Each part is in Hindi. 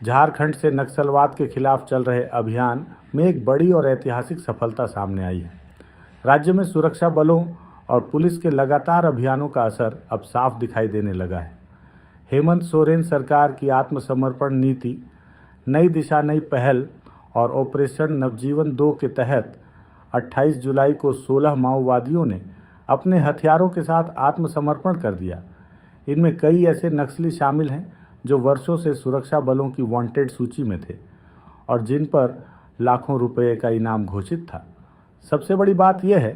झारखंड से नक्सलवाद के खिलाफ चल रहे अभियान में एक बड़ी और ऐतिहासिक सफलता सामने आई है। राज्य में सुरक्षा बलों और पुलिस के लगातार अभियानों का असर अब साफ दिखाई देने लगा है। हेमंत सोरेन सरकार की आत्मसमर्पण नीति, नई दिशा नई पहल और ऑपरेशन नवजीवन 2 के तहत 28 जुलाई को 16 माओवादियों ने अपने हथियारों के साथ आत्मसमर्पण कर दिया। इनमें कई ऐसे नक्सली शामिल हैं जो वर्षों से सुरक्षा बलों की वांटेड सूची में थे और जिन पर लाखों रुपए का इनाम घोषित था। सबसे बड़ी बात यह है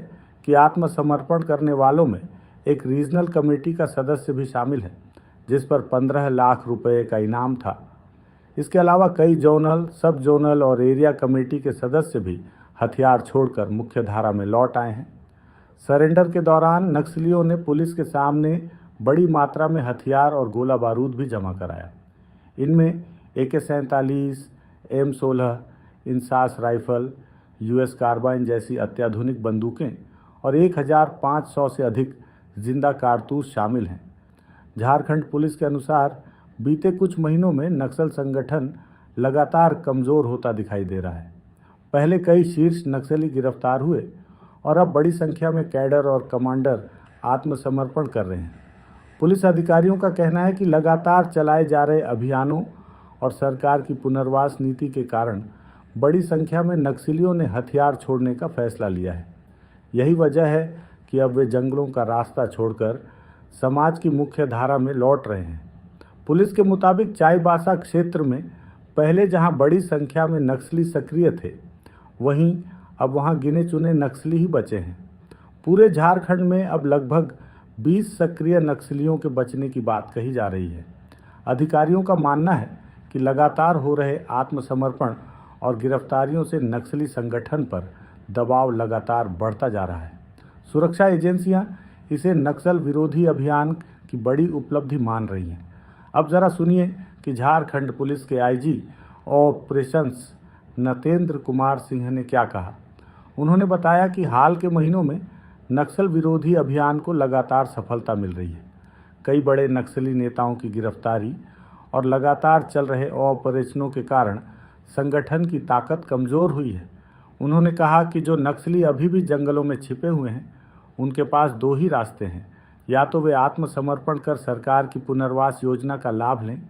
कि आत्मसमर्पण करने वालों में एक रीजनल कमेटी का सदस्य भी शामिल है, जिस पर 15 लाख रुपए का इनाम था। इसके अलावा कई जोनल, सब जोनल और एरिया कमेटी के सदस्य भी हथियार छोड़कर मुख्य धारा में लौट आए हैं। सरेंडर के दौरान नक्सलियों ने पुलिस के सामने बड़ी मात्रा में हथियार और गोला बारूद भी जमा कराया। इनमें AK-47, M16, INSAS rifle, US carbene जैसी अत्याधुनिक बंदूकें और 1500 से अधिक जिंदा कारतूस शामिल हैं। झारखंड पुलिस के अनुसार बीते कुछ महीनों में नक्सल संगठन लगातार कमज़ोर होता दिखाई दे रहा है। पहले कई शीर्ष नक्सली गिरफ्तार हुए और अब बड़ी संख्या में कैडर और कमांडर आत्मसमर्पण कर रहे हैं। पुलिस अधिकारियों का कहना है कि लगातार चलाए जा रहे अभियानों और सरकार की पुनर्वास नीति के कारण बड़ी संख्या में नक्सलियों ने हथियार छोड़ने का फैसला लिया है। यही वजह है कि अब वे जंगलों का रास्ता छोड़कर समाज की मुख्य धारा में लौट रहे हैं। पुलिस के मुताबिक चाईबासा क्षेत्र में पहले जहां बड़ी संख्या में नक्सली सक्रिय थे, वहीं अब वहां गिने चुने नक्सली ही बचे हैं। पूरे झारखंड में अब लगभग 20 सक्रिय नक्सलियों के बचने की बात कही जा रही है। अधिकारियों का मानना है कि लगातार हो रहे आत्मसमर्पण और गिरफ्तारियों से नक्सली संगठन पर दबाव लगातार बढ़ता जा रहा है। सुरक्षा एजेंसियां इसे नक्सल विरोधी अभियान की बड़ी उपलब्धि मान रही हैं। अब जरा सुनिए कि झारखंड पुलिस के IG ऑपरेशंस नतेंद्र कुमार सिंह ने क्या कहा। उन्होंने बताया कि हाल के महीनों में नक्सल विरोधी अभियान को लगातार सफलता मिल रही है। कई बड़े नक्सली नेताओं की गिरफ्तारी और लगातार चल रहे ऑपरेशनों के कारण संगठन की ताकत कमज़ोर हुई है। उन्होंने कहा कि जो नक्सली अभी भी जंगलों में छिपे हुए हैं, उनके पास 2 ही रास्ते हैं, या तो वे आत्मसमर्पण कर सरकार की पुनर्वास योजना का लाभ लें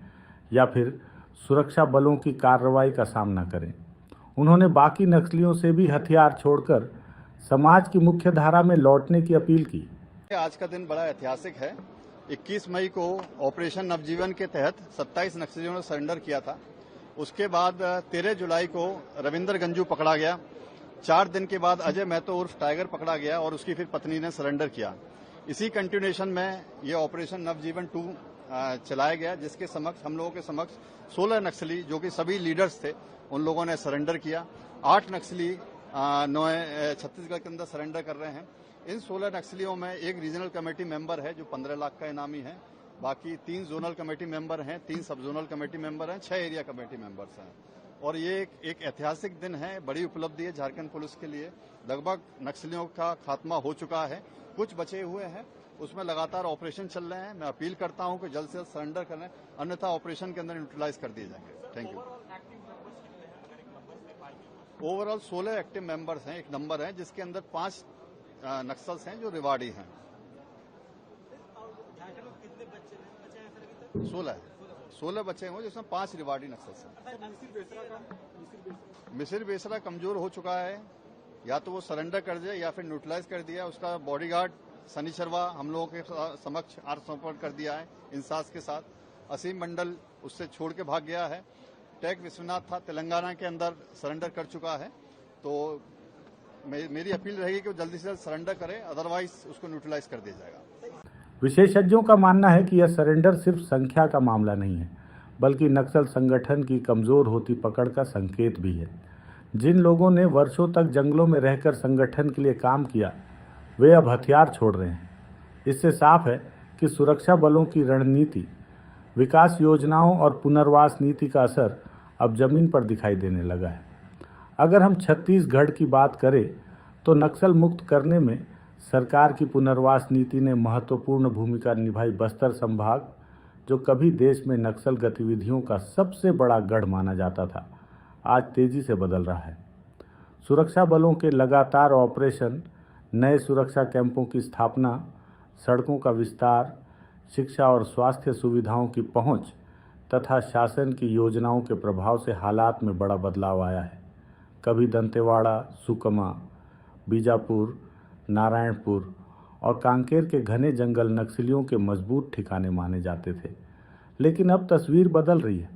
या फिर सुरक्षा बलों की कार्रवाई का सामना करें। उन्होंने बाकी नक्सलियों से भी हथियार छोड़कर समाज की मुख्य धारा में लौटने की अपील की। आज का दिन बड़ा ऐतिहासिक है। 21 मई को ऑपरेशन नवजीवन के तहत 27 नक्सलियों ने सरेंडर किया था। उसके बाद 13 जुलाई को रविंदर गंजू पकड़ा गया। 4 दिन के बाद अजय महतो उर्फ टाइगर पकड़ा गया और उसकी फिर पत्नी ने सरेंडर किया। इसी कंटिन्यूएशन में ये ऑपरेशन नवजीवन 2 चलाया गया, जिसके समक्ष हम लोगों के समक्ष 16 नक्सली जो कि सभी लीडर्स थे, उन लोगों ने सरेंडर किया। 8 नक्सली छत्तीसगढ़ के अंदर सरेंडर कर रहे हैं। इन 16 नक्सलियों में एक रीजनल कमेटी मेंबर है जो 15 लाख का इनामी है। बाकी 3 जोनल कमेटी मेंबर हैं, 3 सब जोनल कमेटी मेंबर हैं, 6 एरिया कमेटी मेंबर्स हैं। और ये एक ऐतिहासिक दिन है, बड़ी उपलब्धि है झारखंड पुलिस के लिए। लगभग नक्सलियों का खात्मा हो चुका है, कुछ बचे हुए हैं, उसमें लगातार ऑपरेशन चल रहे हैं। मैं अपील करता हूं कि जल्द से जल्द सरेंडर करें, अन्यथा ऑपरेशन के अंदर न्यूट्रलाइज कर दिए जाएंगे। Thank you. Overall 16 active members हैं, एक नंबर है जिसके अंदर 5 नक्सल्स हैं जो रिवाड़ी हैं। 16 बच्चे हैं जिसमें 5 रिवाड़ी नक्सल्स हैं। मिसिर बेसरा कमजोर हो चुका है, या तो वो सरेंडर कर दिया या फिर न्यूट्रलाइज कर दिया। उसका बॉडीगार्ड सनी शर्मा हम लोगों के समक्ष आत्मसमर्पण कर दिया है इंसास के साथ। असीम मंडल उससे छोड़ के भाग गया है। टैग विश्वनाथ था, तेलंगाना के अंदर सरेंडर कर चुका है। तो मेरी अपील रहेगी कि वो जल्दी से जल्द सरेंडर करे, अदरवाइज उसको न्यूट्रलाइज कर दिया जाएगा। विशेषज्ञों का मानना है कि यह सरेंडर सिर्फ संख्या का मामला नहीं है, बल्कि नक्सल संगठन की कमजोर होती पकड़ का संकेत भी है। जिन लोगों ने वर्षों तक जंगलों में रहकर संगठन के लिए काम किया, वे अब हथियार छोड़ रहे हैं। इससे साफ है कि सुरक्षा बलों की रणनीति, विकास योजनाओं और पुनर्वास नीति का असर अब जमीन पर दिखाई देने लगा है। अगर हम छत्तीसगढ़ की बात करें तो नक्सल मुक्त करने में सरकार की पुनर्वास नीति ने महत्वपूर्ण भूमिका निभाई। बस्तर संभाग, जो कभी देश में नक्सल गतिविधियों का सबसे बड़ा गढ़ माना जाता था, आज तेजी से बदल रहा है। सुरक्षा बलों के लगातार ऑपरेशन, नए सुरक्षा कैंपों की स्थापना, सड़कों का विस्तार, शिक्षा और स्वास्थ्य सुविधाओं की पहुंच तथा शासन की योजनाओं के प्रभाव से हालात में बड़ा बदलाव आया है। कभी दंतेवाड़ा, सुकमा, बीजापुर, नारायणपुर और कांकेर के घने जंगल नक्सलियों के मजबूत ठिकाने माने जाते थे, लेकिन अब तस्वीर बदल रही है।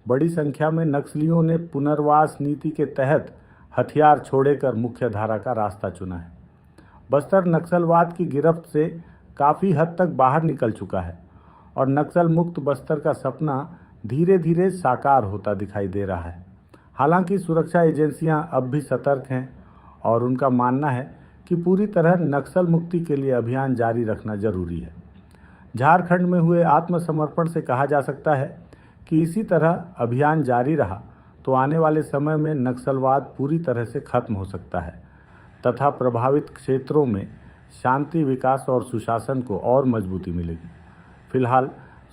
बड़ी संख्या में नक्सलियों ने पुनर्वास नीति के तहत हथियार छोड़कर मुख्यधारा का रास्ता चुना है। बस्तर नक्सलवाद की गिरफ्त से काफ़ी हद तक बाहर निकल चुका है और नक्सल मुक्त बस्तर का सपना धीरे धीरे साकार होता दिखाई दे रहा है। हालांकि सुरक्षा एजेंसियां अब भी सतर्क हैं और उनका मानना है कि पूरी तरह नक्सल मुक्ति के लिए अभियान जारी रखना जरूरी है। झारखंड में हुए आत्मसमर्पण से कहा जा सकता है कि इसी तरह अभियान जारी रहा तो आने वाले समय में नक्सलवाद पूरी तरह से खत्म हो सकता है तथा प्रभावित क्षेत्रों में शांति, विकास और सुशासन को और मजबूती मिलेगी। फिलहाल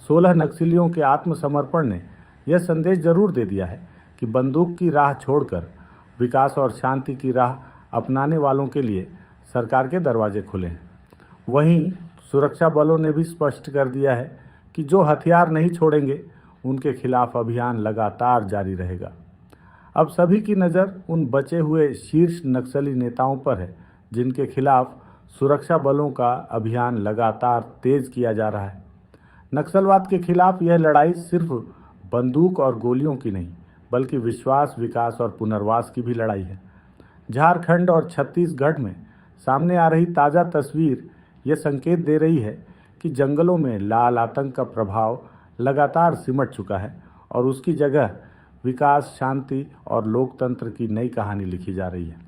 16 नक्सलियों के आत्मसमर्पण ने यह संदेश जरूर दे दिया है कि बंदूक की राह छोड़कर विकास और शांति की राह अपनाने वालों के लिए सरकार के दरवाजे खुले हैं। वहीं सुरक्षा बलों ने भी स्पष्ट कर दिया है कि जो हथियार नहीं छोड़ेंगे उनके खिलाफ अभियान लगातार जारी रहेगा। अब सभी की नज़र उन बचे हुए शीर्ष नक्सली नेताओं पर है जिनके खिलाफ सुरक्षा बलों का अभियान लगातार तेज किया जा रहा है। नक्सलवाद के खिलाफ यह लड़ाई सिर्फ बंदूक और गोलियों की नहीं, बल्कि विश्वास, विकास और पुनर्वास की भी लड़ाई है। झारखंड और छत्तीसगढ़ में सामने आ रही ताज़ा तस्वीर ये संकेत दे रही है कि जंगलों में लाल आतंक का प्रभाव लगातार सिमट चुका है और उसकी जगह विकास, शांति और लोकतंत्र की नई कहानी लिखी जा रही है।